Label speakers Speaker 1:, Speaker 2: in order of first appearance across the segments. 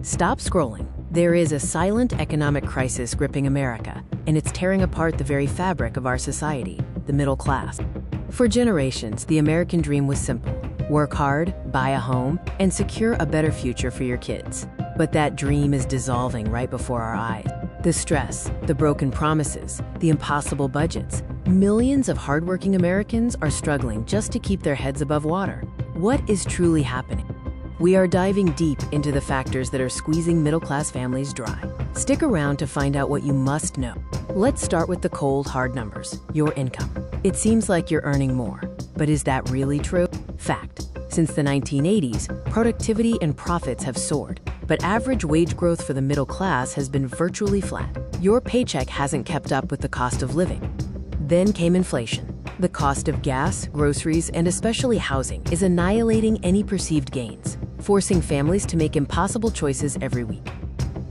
Speaker 1: Stop scrolling. There is a silent economic crisis gripping America, and it's tearing apart the very fabric of our society, the middle class. For generations, the American dream was simple. Work hard, buy a home, and secure a better future for your kids. But that dream is dissolving right before our eyes. The stress, the broken promises, the impossible budgets. Millions of hardworking Americans are struggling just to keep their heads above water. What is truly happening? We are diving deep into the factors that are squeezing middle-class families dry. Stick around to find out what you must know. Let's start with the cold, hard numbers, your income. It seems like you're earning more, but is that really true? Fact: since the 1980s, productivity and profits have soared, but average wage growth for the middle class has been virtually flat. Your paycheck hasn't kept up with the cost of living. Then came inflation. The cost of gas, groceries, and especially housing is annihilating any perceived gains, forcing families to make impossible choices every week.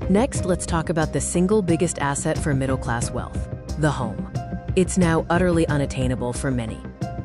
Speaker 1: Next, let's talk about the single biggest asset for middle-class wealth: the home. It's now utterly unattainable for many.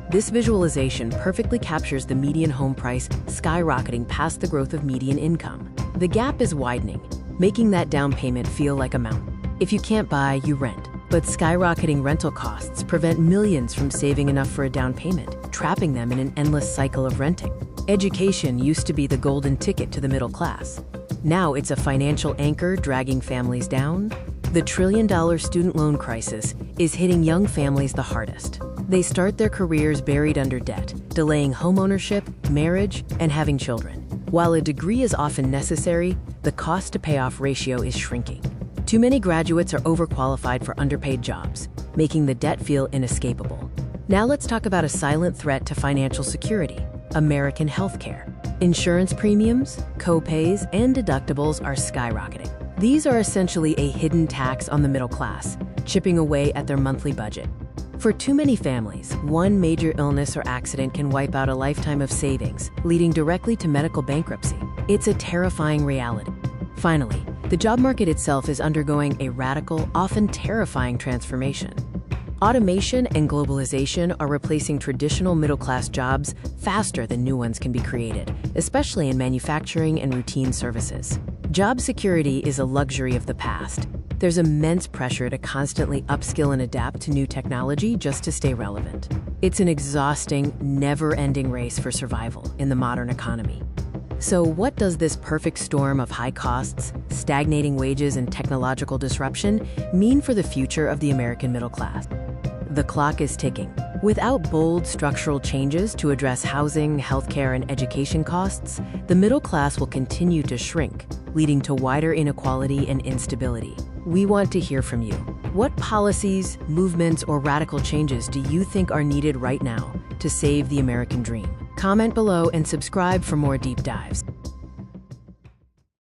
Speaker 1: This visualization perfectly captures the median home price skyrocketing past the growth of median income. The gap is widening, making that down payment feel like a mountain. If you can't buy, you rent. But skyrocketing rental costs prevent millions from saving enough for a down payment, trapping them in an endless cycle of renting. Education used to be the golden ticket to the middle class. Now it's a financial anchor dragging families down. The trillion-dollar student loan crisis is hitting young families the hardest. They start their careers buried under debt, delaying homeownership, marriage, and having children. While a degree is often necessary, the cost-to-payoff ratio is shrinking. Too many graduates are overqualified for underpaid jobs, making the debt feel inescapable. Now let's talk about a silent threat to financial security: American healthcare. Insurance premiums, co-pays, and deductibles are skyrocketing. These are essentially a hidden tax on the middle class, chipping away at their monthly budget. For too many families, one major illness or accident can wipe out a lifetime of savings, leading directly to medical bankruptcy. It's a terrifying reality. Finally, the job market itself is undergoing a radical, often terrifying transformation. Automation and globalization are replacing traditional middle-class jobs faster than new ones can be created, especially in manufacturing and routine services. Job security is a luxury of the past. There's immense pressure to constantly upskill and adapt to new technology just to stay relevant. It's an exhausting, never-ending race for survival in the modern economy. So what does this perfect storm of high costs, stagnating wages, and technological disruption mean for the future of the American middle class? The clock is ticking. Without bold structural changes to address housing, healthcare, and education costs, the middle class will continue to shrink, leading to wider inequality and instability. We want to hear from you. What policies, movements, or radical changes do you think are needed right now to save the American dream? Comment below and subscribe for more deep dives.